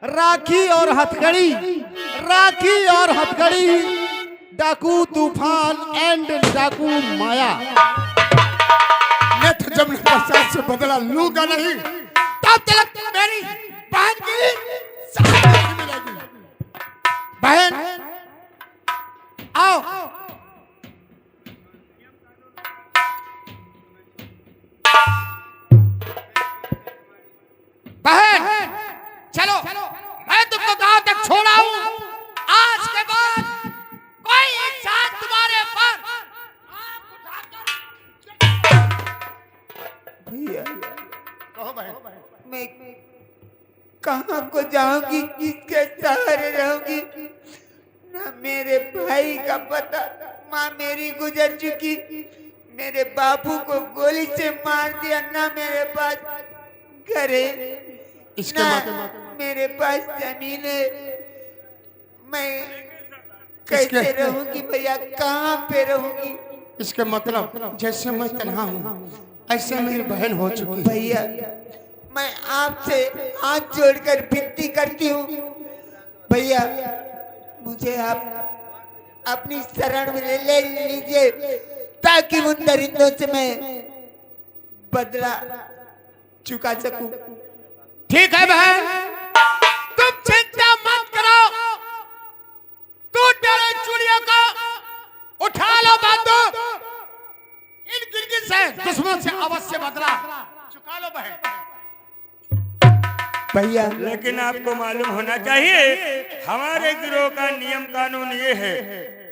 राखी और हथकड़ी, राखी और हथकड़ी, डाकू तूफान एंड डाकू माया। नेठ जमने पश्चात से बदला लूंगा नहीं, तब तक मेरी बहन की साथ नहीं मिलेगी। बहन आओ। बहन चलो, मैं तुमको गांव तक छोड़ा हूं। आज के बाद कोई इंसान तुम्हारे पर भैया कहो बहन, मैं कहाँ को जाऊंगी, किसके सहारे रहूंगी? ना मेरे भाई का पता, माँ मेरी गुजर चुकी, मेरे बापू को गोली से मार दिया, ना मेरे पास घर है, इसके ना मतलब मेरे पास जमीन है। मैं कैसे रहूंगी भैया, कहाँ पे रहूंगी? इसके मतलब जैसे मैं तन्हा हूँ ऐसे मेरी बहन हो चुकी है। भैया मैं आपसे हाथ जोड़कर विनती करती हूँ भैया, मुझे आप अपनी शरण में ले लीजिए, ताकि उन दरिंदों से मैं बदला चुका सकूं। ठीक है बहन, तुम चिंता मत करो। तू तेरे चूड़ियों को उठा लो बंदूक, इन गिरगिट से दुश्मन से अवश्य बदला चुका लो बहन। भैया लेकिन आपको मालूम होना चाहिए हमारे गिरोह का नियम कानून ये है,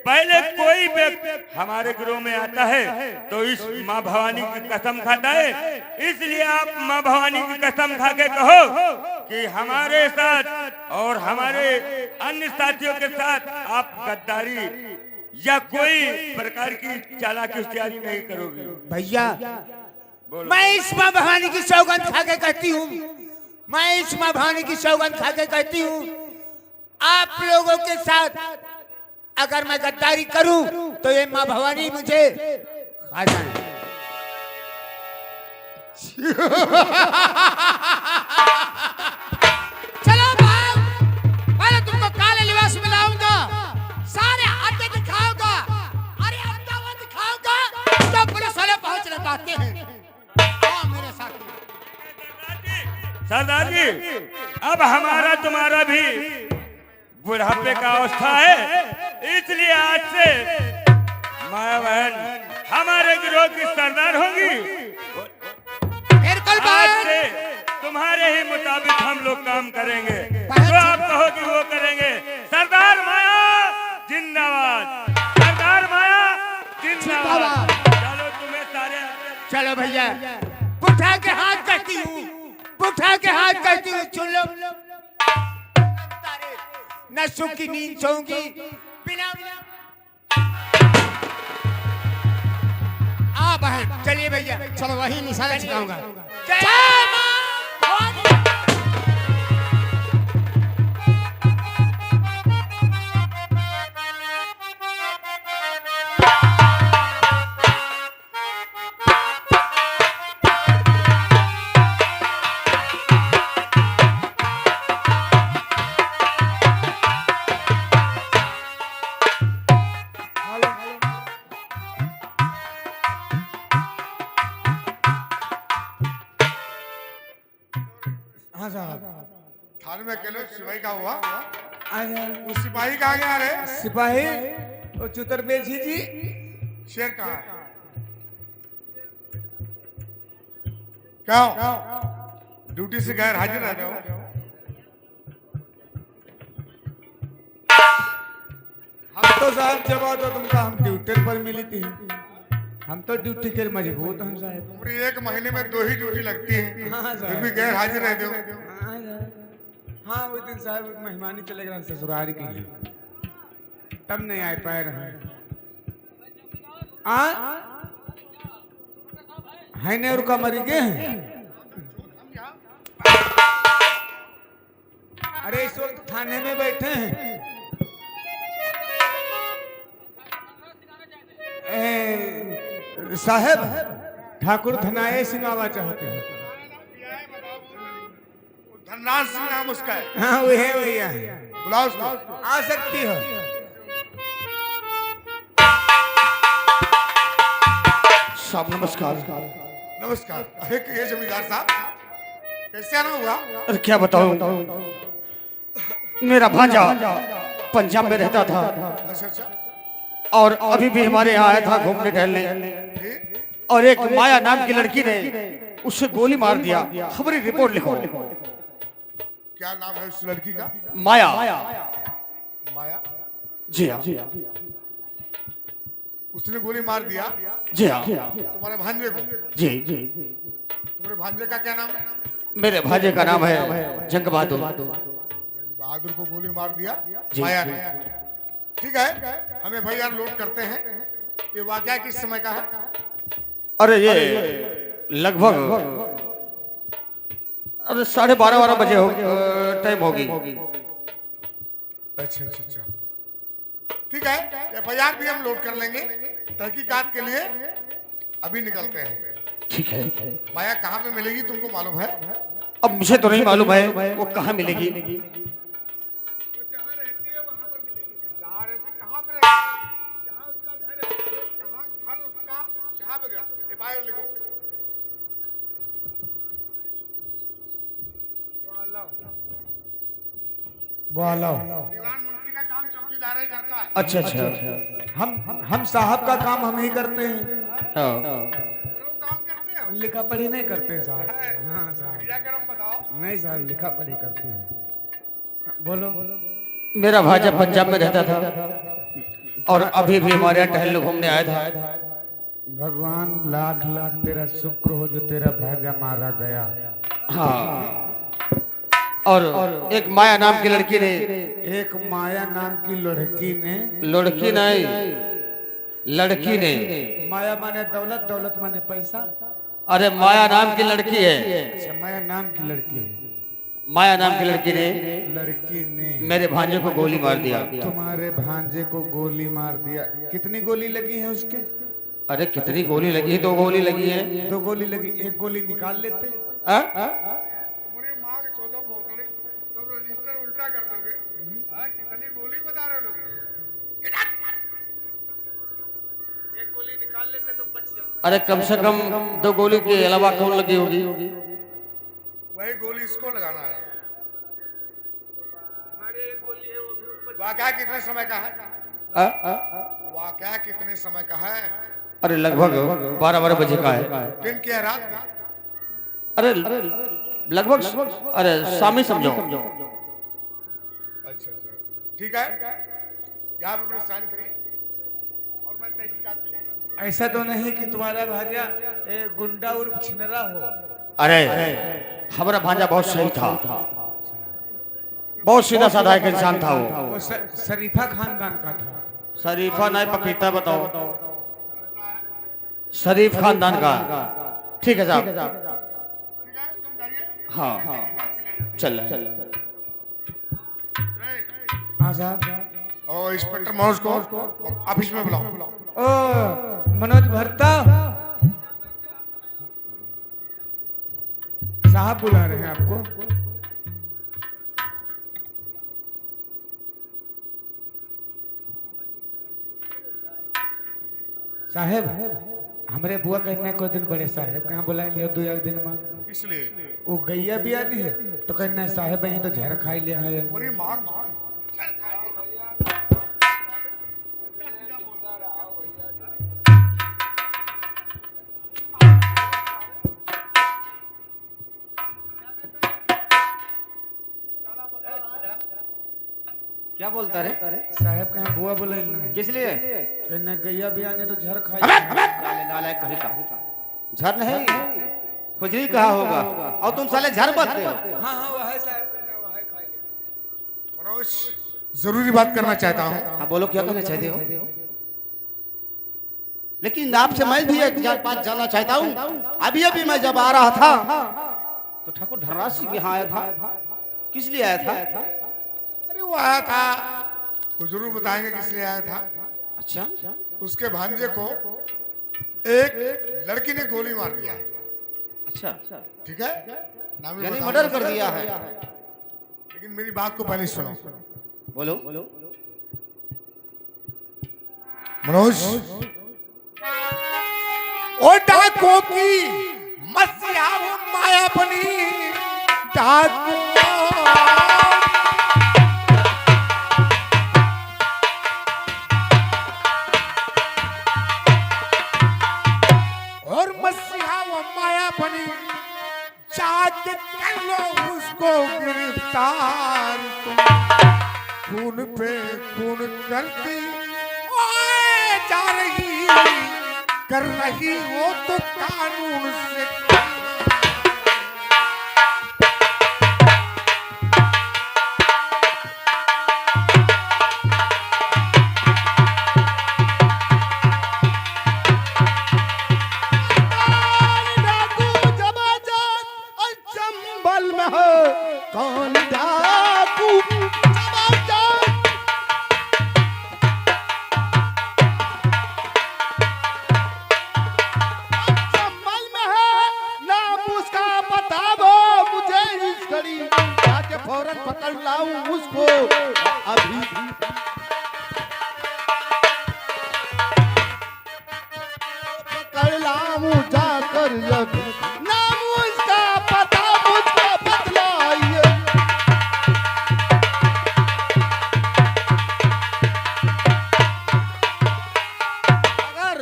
पहले कोई व्यक्ति हमारे गिरोह में आता है तो इस माँ भवानी की कसम खाता है। इसलिए आप माँ भवानी की कसम खा के कहो कि हमारे साथ और हमारे अन्य साथियों के साथ आप गद्दारी या कोई प्रकार की चालाकी इख्तियारी नहीं करोगे। भैया मैं इस माँ भवानी की सौगंध खा के कहती हूँ, मैं इस माँ भवानी की सौगंध खा के कहती हूँ, आप लोगों के साथ अगर मैं गद्दारी करूं तो ये माँ भवानी मुझे खा जाए। चलो भाई, पहले तुमको काले लिबास में लाऊंगा, सारे हाथे दिखाऊंगा, अरे अंदावा दिखाऊंगा, तो पुलिस वाले पहुंच नहीं पाते हैं। आओ मेरे साथ। सरदार जी, अब हमारा तुम्हारा भी बुढ़ापे का अवस्था है, इसलिए आज से माया बहन हमारे गिरोह की सरदार होगी। बिल्कुल आज से तुम्हारे ही मुताबिक हम लोग काम करेंगे, जो आप कहोगी वो करेंगे। सरदार माया जिंदाबाद, सरदार माया जिंदाबाद। चलो तुम्हें सारे चलो भैया, उठा के हाथ करती हूँ, उठा के हाथ करती हूँ, सुन लो। न सुख की नींद सोऊंगी बिना। आ बहन, चलिए भैया, चलो वही निशाना छिपाऊंगा। जय मां। हाँ साहब, थाने में अकेले सिपाही का हुआ, अरे उस सिपाही कहाँ गया रे? सिपाही और चुतर बेची जी, शेर कहाँ है? क्या हो? ड्यूटी से गैर हाजिर रहते हो? हम तो साहब जब तो तुमका हम ड्यूटी पर मिली थी, हम तो ड्यूटी के मजबूत हैं साहब। पूरी एक महीने में 2 ही ड्यूटी लगती है, हाँ साहब। फिर भी गैर हाजिर रहते हो। हाँ उस दिन साहब मेहमानी चले गए ससुराल की, तब नहीं आ पाए रहे। है ने रुका मरी गए हैं। अरे इस वक्त थाने में बैठे हैं। साहब ठाकुर धनाए सिंह आवा चाहते हैं। करनाल सिंह नाम उसका है। हाँ वही भैया बुलाओ उसको। आ सकती हो। साहब नमस्कार। नमस्कार। अरे ये जमींदार साहब कैसे आना हुआ? अरे क्या बताऊं, मेरा भांजा पंजाब में रहता था अच्छा अच्छा और अभी भी हमारे यहाँ आया था घूमने टहलने, ठीक। और एक माया नाम की लड़की ने उससे गोली मार दिया। हमारी रिपोर्ट लिखो। क्या नाम है उस लड़की का? माया। माया। जी हाँ, उसने गोली मार दिया जी हाँ, तुम्हारे भांजे को? जी। तुम्हारे भांजे का क्या नाम है? मेरे भांजे का नाम है जंग बहादुर। बहादुर को गोली मार दिया जी। माया ने। ठीक है, हमें भैया लोड करते हैं। ये वाकया किस समय का है? अरे ये लगभग अरे 12:30 बजे टाइम होगी। अच्छा अच्छा अच्छा ठीक है, एफआईआर भी हम लोड कर लेंगे। तहकीकात के लिए अभी निकलते हैं। ठीक है। माया कहाँ पे मिलेगी तुमको मालूम है? अब मुझे तो नहीं मालूम है वो कहाँ मिलेगी। जहाँ रहती है वहाँ पर मिलेगी। जहाँ रहती कहाँ पे रहती? जहाँ उसका घर है, कहाँ घर उसका, कहाँ पे घर? एफआईआर लिखो। दीवान मुंशी का काम चौकीदार ही करता है। अच्छा अच्छा। हम साहब का काम हम ही करते हैं, हाँ। वो काम करते हो? लिखा पढ़ी नहीं करते साहब। हाँ साहब, क्रियाक्रम बताओ। नहीं साहब लिखा पढ़ी करते हैं। बोलो। मेरा भांजा पंजाब में रहता था और अभी भी हमारे यहाँ टहलने घूमने आया था। भगवान लाख लाख तेरा शुक्र हो जो तेरा भाजा मारा गया। हाँ, और एक माया नाम की लड़की ने, एक माया नाम की लड़की ने, लड़की नहीं लड़की ने, माया माने दौलत, दौलत माने पैसा। अरे माया नाम की लड़की है, अच्छा माया नाम की लड़की है। माया नाम की लड़की ने लड़की ने मेरे भांजे को गोली मार दिया। तुम्हारे भांजे को गोली मार दिया। कितनी गोली लगी है उसके? अरे कितनी गोली लगी है? 2 गोली लगी है। 2 गोली लगी, एक गोली निकाल लेते। हाँ? तुम्हारी माँ के 14 भोसड़ी सब रजिस्टर उल्टा कर दोगे। हाँ, कितनी गोली बता रहे लोग? एक गोली निकाल लेते तो बच जाता। अरे कम से कम 2 गोली के अलावा कौन लगी होगी? वही गोली इसको लगाना है। हमारे एक गोली है वो भी ऊपर। वाकया कितने समय का है? हाँ? वाकया कितने समय का है? अरे लगभग 12 बजे का है। दिन की है, रात की? अरे लगभग अरे शामी समझो। अच्छा अच्छा ठीक है, यहाँ पे अपने साइन करिए और मैं तहकीकात करूंगा। ऐसा तो नहीं कि तुम्हारा भाजा गुंडा उर्फ छिनरा हो? अरे हमारा भांजा बहुत सही था, बहुत सीधा साधा एक इंसान था वो। वो शरीफा खानदान का था। शरीफा नहीं पपीता बताओ। शरीफ खानदान का। ठीक है साहब। ठीक है, तुम जाइए। हाँ चल। हाँ साहब। और इंस्पेक्टर मनोज को ऑफिस में बुलाओ। ओ मनोज भरता साहब बुला रहे हैं आपको। साहेब हमरे बुआ कहना कोई दिन बड़े साहेब कहाँ बुलाए लिया 2 दिन में। इसलिए वो गैया भी आनी है तो कहना साहेब यहीं तो झर खाई लिया है। पूरी माँ क्या बोलता रे? साहेब कहाँ बुआ बोले ना, किस लिए? कहना गैया भी आने तो झर खाई। साले नालायक कहीं का झर नहीं, खुजली कहा होगा और तुम साले झर बोलते हो। हाँ हाँ वह है साहब कहना वह है खाई लिया। मनोज जरूरी बात करना चाहता हूँ। हाँ बोलो क्या कहना चाहते हो? लेकिन आपसे मैं भी एक बात जानना चाहता हूँ। अभी अभी मैं जब आ रहा था तो ठाकुर धनराज सिंह यहाँ आया था, किस लिए आया था? अरे वो आया था, वो जरूर बताएंगे किस लिए आया था। अच्छा, उसके भांजे को एक लड़की ने गोली मार दिया है। अच्छा, ठीक है, नाम भी यानी बताऊंगा। मर्डर कर दिया है। लेकिन मेरी बात को पहले सुनो। बोलो। मनोज, ओ डाको की मसीहा वो माया बनी डाको, और मसीहा वो माया बनी जाके कर लो उसको गिरफ्तार। खून पे खून करती ओए जा रही, कर रही हो तो कानून से। चंबल में हो कौन डाकू चंबल में है, नाम उसका बताओ मुझे इस घड़ी, जाके फौरन पकड़ लाऊं उसको अभी। पकड़ लाऊं जाकर अभी, नाम उसका पता मुझको बतलाइए। अगर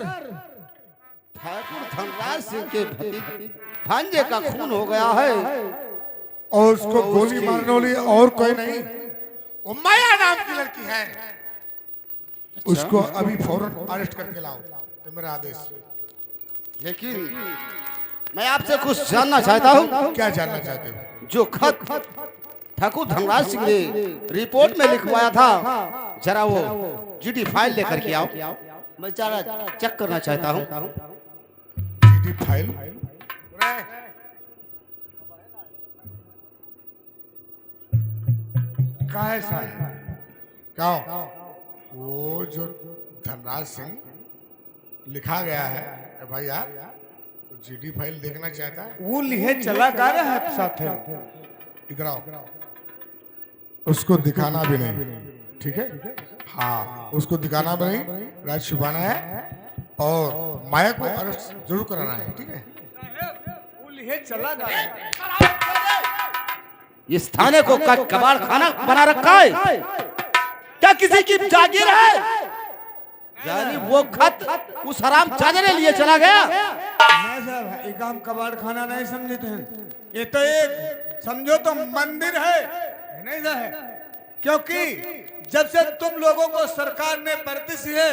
ठाकुर धनराज सिंह के भांजे का खून हो गया है और उसको गोली मारने वाली और कोई नहीं, वो माया नाम की लड़की है। उसको अभी फौरन अरेस्ट करके लाओ, तो मेरा आदेश। लेकिन मैं आपसे कुछ जानना चाहता हूँ। क्या जानना चाहते हो? जो खत ठाकुर धनराज सिंह ने रिपोर्ट में लिखवाया था, जरा वो जीडी फाइल लेकर के आओ, मैं जरा चेक करना चाहता हूँ। GD file? कैसा है? क्या वो जो धनराज सिंह लिखा गया है भाई यार, जीडी फाइल देखना चाहता है। वो लिए चला गा रहा है साथ है। इधर आओ, उसको दिखाना भी नहीं, ठीक है? हाँ, उसको दिखाना भी नहीं, राज छुपाना है और माया को अरेस्ट जरूर कराना है, ठीक है? वो लिए चला गा रहा है। इस थाने को कबाड़ खाना बना रखा है क्या? किसी की जागीर है? यानी वो खत उस हराम जादे ने लिए चला गया? नहीं साहब, ये काम कबाड़ खाना नहीं समझते हैं। ये तो एक समझो तो मंदिर है, नहीं साहब? क्योंकि जब से तुम लोगों को सरकार ने भर्ती सी है,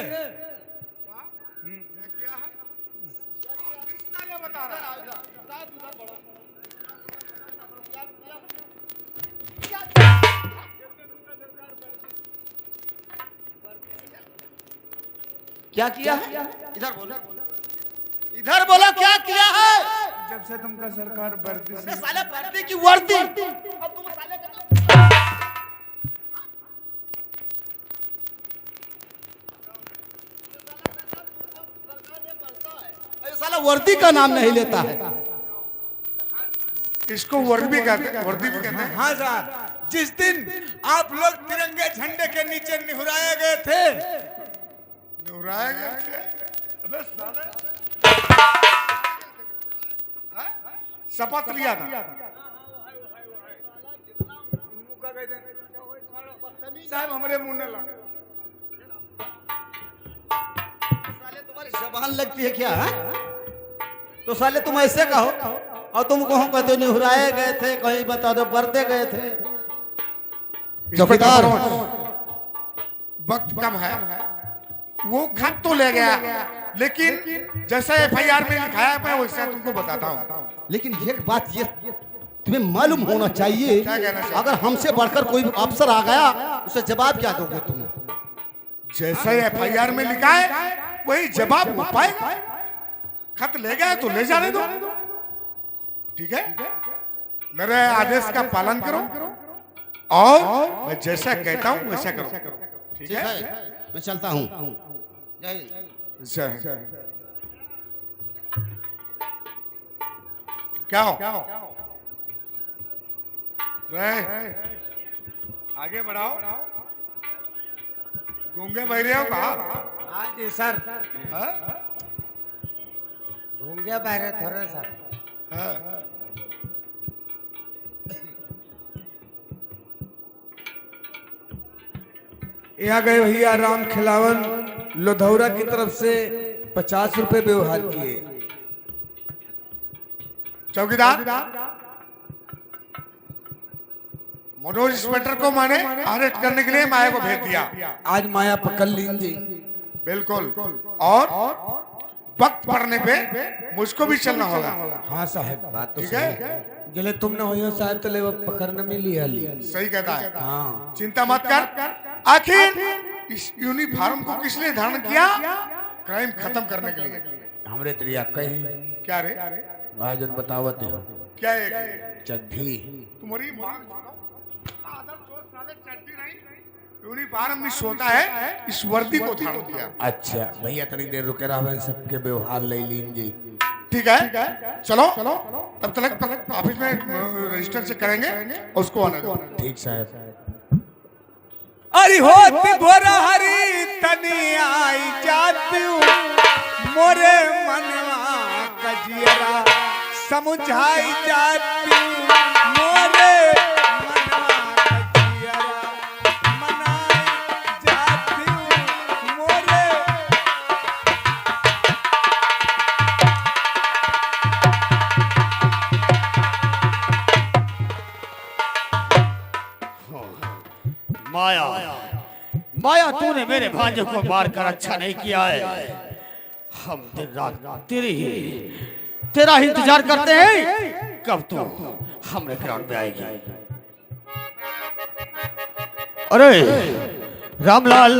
क्या किया है? इधर बोलो, इधर बोलो, क्या किया है? जब से तुमका सरकार भर्ती सी साले भर्ती की वर्दी, अब तुम साले साला वर्दी का नाम नहीं लेता है। इसको वर्दी भी कहते हैं। हाँ साहब, जिस दिन आप लोग तिरंगे झंडे के नीचे निहुराए गए थे, शपथ लिया था। साहब हमारे मुंह न लगा। साले तुम्हारी जबान लगती है क्या? तो साले तुम ऐसे कहो, और तुम कहो कहते निहुराए गए थे, कहीं बता दो बरते गए थे। चौकीदार, वक्त कम है, वो खत तो ले गया, लेकिन जैसा एफआईआर में लिखाया है मैं वैसा तुमको बताता हूँ। लेकिन एक बात ये तुम्हें मालूम होना चाहिए, क्या कहना चाहिए? अगर हमसे बढ़कर कोई अफसर आ गया, उसे जवाब क्या दोगे तुम? जैसा एफआईआर में लिखा है वही जवाब हो पाएगा। खत ले गया तो ले जाने दो, ठीक है? मेरे आदेश का पालन करो और मैं जैसा कहता हूँ वैसा करो, ठीक है? मैं चलता हूँ। क्या हो? आगे बढ़ाओ। गूंगे बहरे हो कहा? हाँ जी सर, हाँ? गूंगे बहरे थोड़े सर। हाँ। यहाँ गए भैया राम खिलावन लोधौरा की तरफ से 50 रुपए व्यवहार किए। चौकीदार मनोज इंस्पेक्टर को मैंने अरेस्ट करने के लिए माया को भेज दिया। आज माया पकड़ लीजिए। बिल्कुल, और वक्त पड़ने पे मुझको भी चलना होगा। हाँ साहब, बात तो ठीक सही है? है। जले तुम न हो साहब तो ले वो पकड़ने में लिया लिया। सही कहता है। हाँ चिंता मत कर। आखिर इस यूनिफॉर्म को किसने धारण किया? क्राइम खत्म करने के लिए। हमरे तरिया कहे क्या रे? आज उन बतावत है क्या है? चड्ढी तुम्हारी माँ यूनिफॉर्म में सोता है, इस वर्दी को धारण किया। अच्छा भैया तनी देर रुके रहा सबके व्यवहार ले लीजिए। ठीक है, चलो तब तक ऑफिस में रजिस्टर से करेंगे और उसको आने दो। ठीक साहब। अरे होती भोरा हरी तनी आई जाती मोरे मनवा कजियरा समझाई जाती मोरे मनवा कजियरा मनाई जाती मोरे। माया, माया तूने मेरे भांजे को मारकर अच्छा नहीं किया है। हम दिन रात तेरा ही इंतजार करते हैं कब तू हमरे ग्राउंड में आएगी। अरे रामलाल,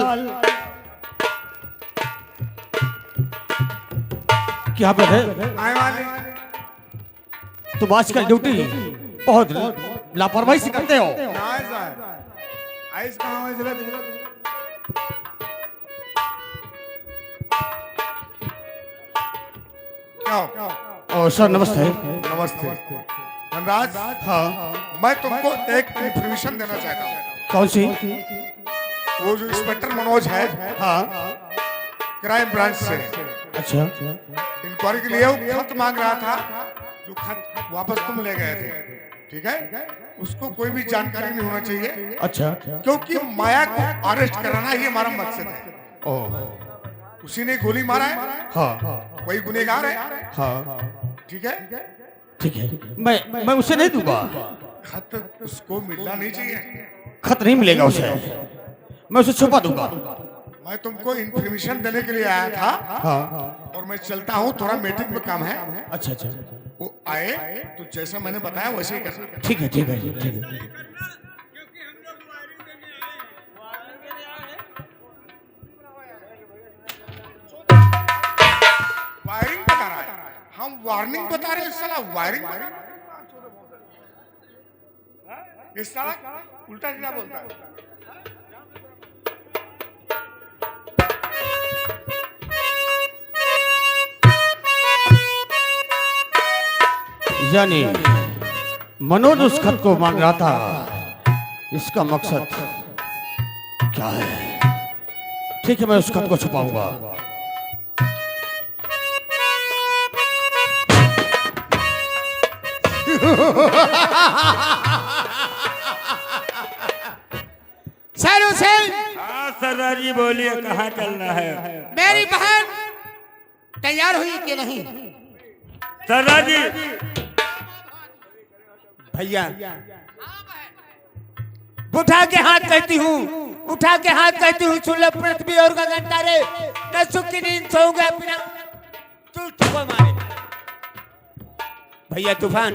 क्या बात है? आए वाले तुम आजकल ड्यूटी बहुत लापरवाही से करते हो। आइस कहाँ है जरा देखो। ओ सर नमस्ते। नमस्ते धनराज। हाँ मैं तुमको एक इन्फॉर्मेशन देना चाहता हूँ। कौन सी? वो जो इंस्पेक्टर मनोज है, हाँ क्राइम ब्रांच से अच्छा इंक्वायरी के लिए वो खत मांग रहा था, जो खत वापस तुम ले गए थे। ठीक है, उसको कोई भी जानकारी नहीं होना चाहिए, अच्छा क्योंकि माया को अरेस्ट कराना ही हमारा मकसद है। ओ उसी ने गोली मारा है, हाँ वही गुनहगार है। हाँ ठीक है, ठीक है, मैं उसे नहीं दूंगा। खत उसको मिलना नहीं चाहिए। खत नहीं मिलेगा उसे, मैं उसे छुपा दूंगा। मैं तुमको इन्फॉर्मेशन देने के लिए आया था। हाँ और मैं चलता हूँ, थोड़ा मीटिंग में काम है। अच्छा अच्छा वो आए तो जैसा मैंने बताया वैसे ही करना। ठीक है ठीक है ठीक है। वायरिंग बता रहा है, हम वार्निंग बता रहे हैं। साला वायरिंग इस साला उल्टा सीधा बोलता है। यानी मनोज उस खत को मांग रहा था, इसका मकसद क्या है? ठीक है, मैं उस खत को छुपाऊंगा। सर उसे हाँ सरदार जी बोलिए, कहाँ चलना है? मेरी बहन तैयार हुई कि नहीं? सरदार जी भैया उठा के हाथ कहती हूँ, उठा के हाथ कहती हूँ, सुन ले पृथ्वी और गगन तारे, मैं सुख की नींद सोऊंगा बिना तू ठोकर मारे। भैया तूफान,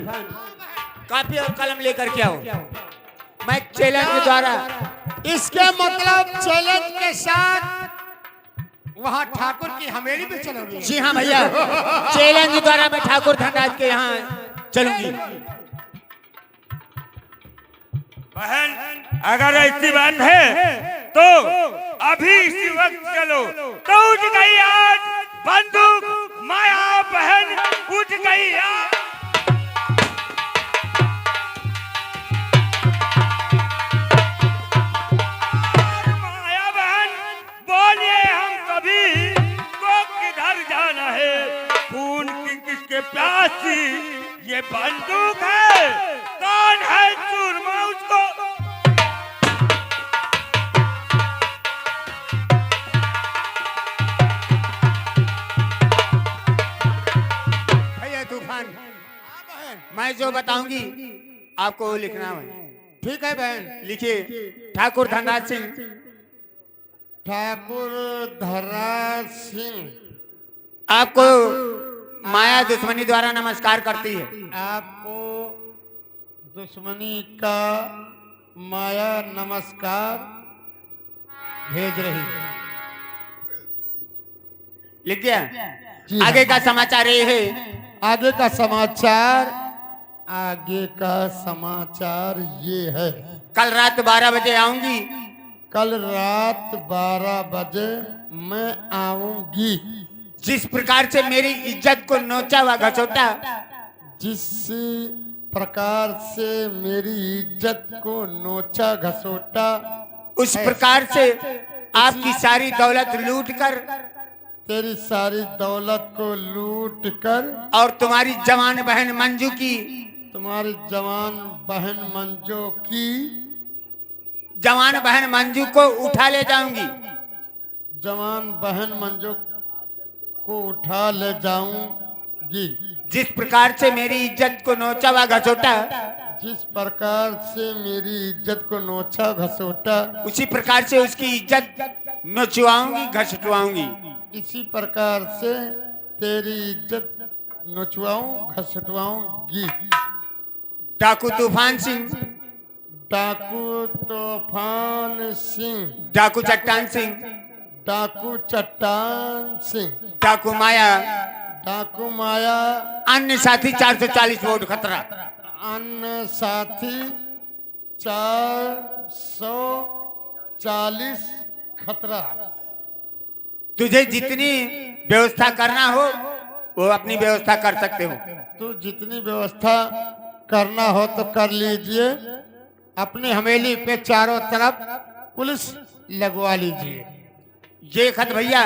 कॉपी और कलम लेकर के आओ। मैं चैलेंज के द्वारा, इसके मतलब चैलेंज के साथ वहाँ ठाकुर की हवेली पे चलोगी? जी हाँ भैया, चैलेंज के द्वारा मैं ठाकुर धनराज के यहाँ चलूंगी। बहन, अगर ऐसी बात है तो अभी इसी वक्त चलो। तो उठ गई आज बंदूक, माया बहन उठ गई आज। बदमाशी, ये बंदूक है। कौन है सूरमा उसको? भैया तूफान, मैं जो बताऊंगी आपको वो लिखना है। ठीक है बहन। लिखिए, ठाकुर धनराज सिंह। ठाकुर धनराज सिंह आपको माया दुश्मनी द्वारा नमस्कार करती है। आपको दुश्मनी का माया नमस्कार भेज रही है। लिख दिया? जी हाँ। आगे का समाचार ये है। आगे का समाचार, आगे का समाचार ये है। कल रात 12 बजे आऊंगी। कल रात 12 बजे मैं आऊंगी। जिस प्रकार से मेरी इज्जत को नोचा व घसोटा, जिस प्रकार से मेरी इज्जत को नोचा घसोटा, उस प्रकार से आपकी सारी दौलत लूट कर तेरी सारी दौलत को लूट कर और तुम्हारी जवान बहन मंजू की, तुम्हारी जवान बहन मंजू की, जवान बहन मंजू को उठा ले जाऊंगी। जवान बहन मंजू को उठा ले जाऊंगी। जिस प्रकार से मेरी इज्जत को नोचा व घसोटा, जिस प्रकार से मेरी इज्जत को नोचा घसोटा, उसी प्रकार से उसकी इज्जत नोचवाऊंगी, घसटवाऊंगी। इसी प्रकार से तेरी इज्जत नोचवाऊं, घसटवाऊंगी। डाकू तूफान सिंह, डाकू तूफान सिंह, डाकू चट्टान सिंह, डाकू चट्टान सिंह, डाकू माया, डाकू माया, अन्य साथी 440 वोट खतरा। अन्य साथी 440 खतरा। तुझे जितनी व्यवस्था करना हो वो अपनी व्यवस्था कर सकते हो। तो जितनी व्यवस्था करना हो तो कर लीजिए। अपनी हवेली पे चारों तरफ पुलिस लगवा लीजिए। ये खत भैया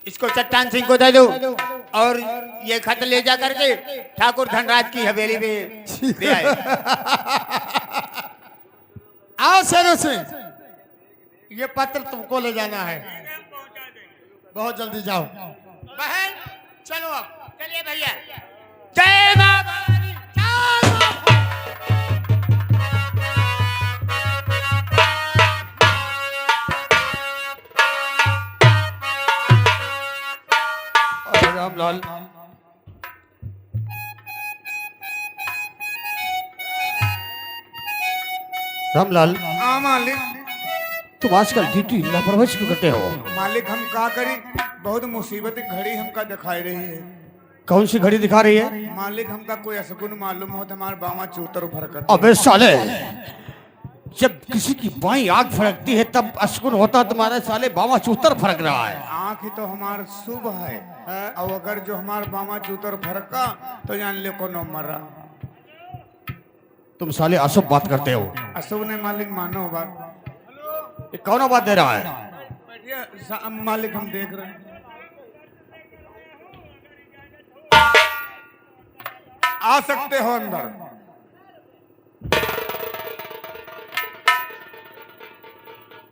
इसको चट्टान सिंह को दे दो और ये खत ले जा करके ठाकुर धनराज की हवेली में दे आए। आओ शेरों सिंह, ये पत्र तुमको ले जाना है। बहुत जल्दी जाओ। बहन चलो, अब चलिए भैया। जय मां भवानी, जय मां। अरे रामलाल, रामलाल, हाँ मालिक। तुम आजकल ड्यूटी लापरवाही क्यों करते हो? मालिक हम का करी, बहुत मुसीबत की घड़ी हमका दिखाई रही है। कौन सी घड़ी दिखा रही है? मालिक हमका कोई असगुन मालूम हो तो हमारे बामा चूतर फरकत। अबे साले, जब किसी की बाई आग फड़कती है तब असकुन होता, तुम्हारे साले बामा चूतर फड़क रहा है। आँख ही तो हमार शुभ है, और अगर जो हमार बामा चूतर फरका तो जान ले को न मरा। तुम साले अशुभ बात करते हो। अशुभ ने मालिक मानो बात। ये कौन बात दे रहा है? बैठिए मालिक, हम देख रहे हैं। आ सकते हो अंदर।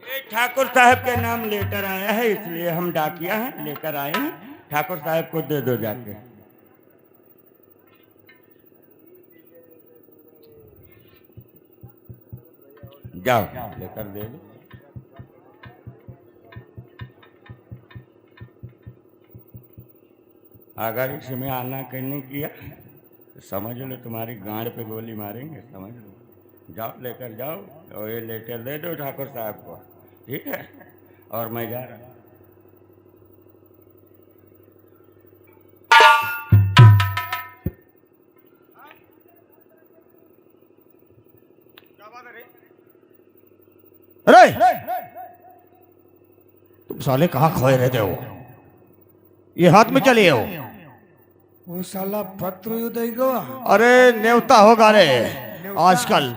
ये ठाकुर साहब के नाम लेटर आया है, इसलिए हम डाकिया हैं, लेकर आए हैं। ठाकुर साहब को दे दो जाके। जाओ लेकर दे दो। अगर इसमें आना करने किया तो समझ लो तुम्हारी गांड पे गोली मारेंगे, समझ लो। जाओ लेकर जाओ और ये लेटर दे दो ठाकुर साहब को, ठीक है? और मैं जा रहा हूँ। अरे तुम साले कहाँ खोए रहते हो? ये हाथ में चलिए हो। वो साला पत्र युदय गवा। अरे न्योता होगा रे आजकल।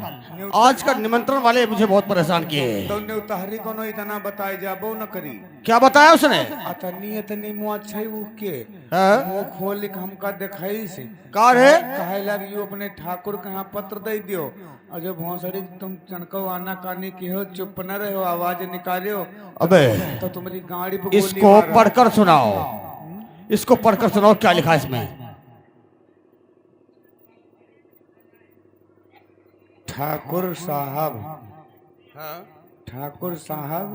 आज का निमंत्रण वाले मुझे बहुत परेशान किए। तो ने उतारी कोनो इतना बताए जाबो न करी। क्या बताया उसने? अतनी इतनी मुआ छै उ के हाँ? मुंह खोल के हमका दिखाई से कार है? कहे लगियो अपने ठाकुर के यहाँ पत्र दे दियो और जो भौसड़ी तुम चनको आना कानी की हो चुप न रहो आवाज निकालियो अबे तो तुम्हारी गाड़ी पे गोली इसको मारा। पढ़कर सुनाओ, इसको पढ़कर सुनाओ क्या लिखा है इसमें। ठाकुर साहब, ठाकुर साहब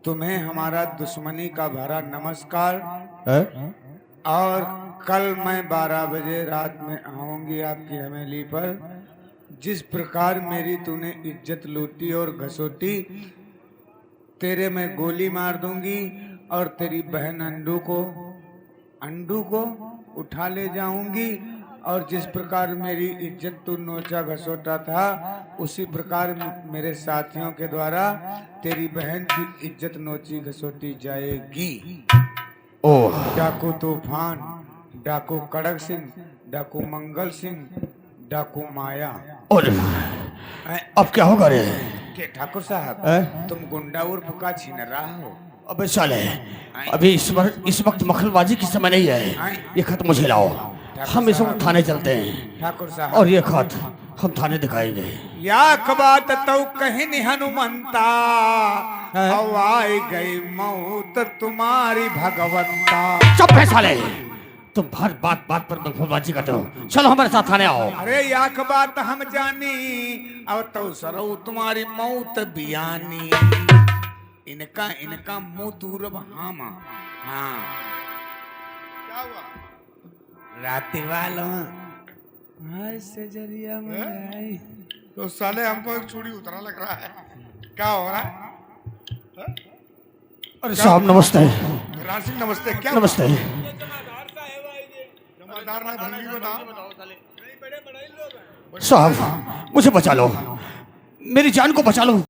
तुम्हें हमारा दुश्मनी का भरा नमस्कार। है? और कल मैं 12 बजे रात में आऊंगी आपकी हवेली पर। जिस प्रकार मेरी तूने इज्जत लूटी और घसोटी, तेरे मैं गोली मार दूंगी और तेरी बहन अंडू को उठा ले जाऊंगी। और जिस प्रकार मेरी इज्जत तू नोचा घसोटा था, उसी प्रकार मेरे साथियों के द्वारा तेरी बहन की इज्जत नोची घसोटी जाएगी। ओह, डाकू तूफान, डाकू कड़क सिंह, डाकू मंगल सिंह, डाकू माया। और अब क्या होगा रे? के ठाकुर साहब हैं? तुम गुंडा उर्फ का छीन रहा हो। अबे साले, अभी इस वक्त मखलबाजी की समय नहीं है। ये खत मुझे लाओ, हम इस वक्त थाने चलते हैं ठाकुर साहब और ये खत हम थाने दिखाएंगे। या बात तो कहीं नहीं हनुमंता, हवाई गई मौत तुम्हारी भगवंता। चुप है साले, तुम हर बात पर मखलबाजी करते हो। चलो हमारे साथ थाने आओ। अरे याक बात हम जानी, अब तो सरो तुम्हारी मौत बियानी। इनका मुंह दूर हामा। हाँ क्या हुआ? राती वालों से जरिया में आई। तो साले हमको एक चूड़ी उतरा लग रहा है। क्या हो रहा है? अरे साहब नमस्ते। राज सिंह नमस्ते। क्या नमस्ते। जमादार ने भंगी बता। साहब मुझे बचा लो, मेरी जान को बचा लो।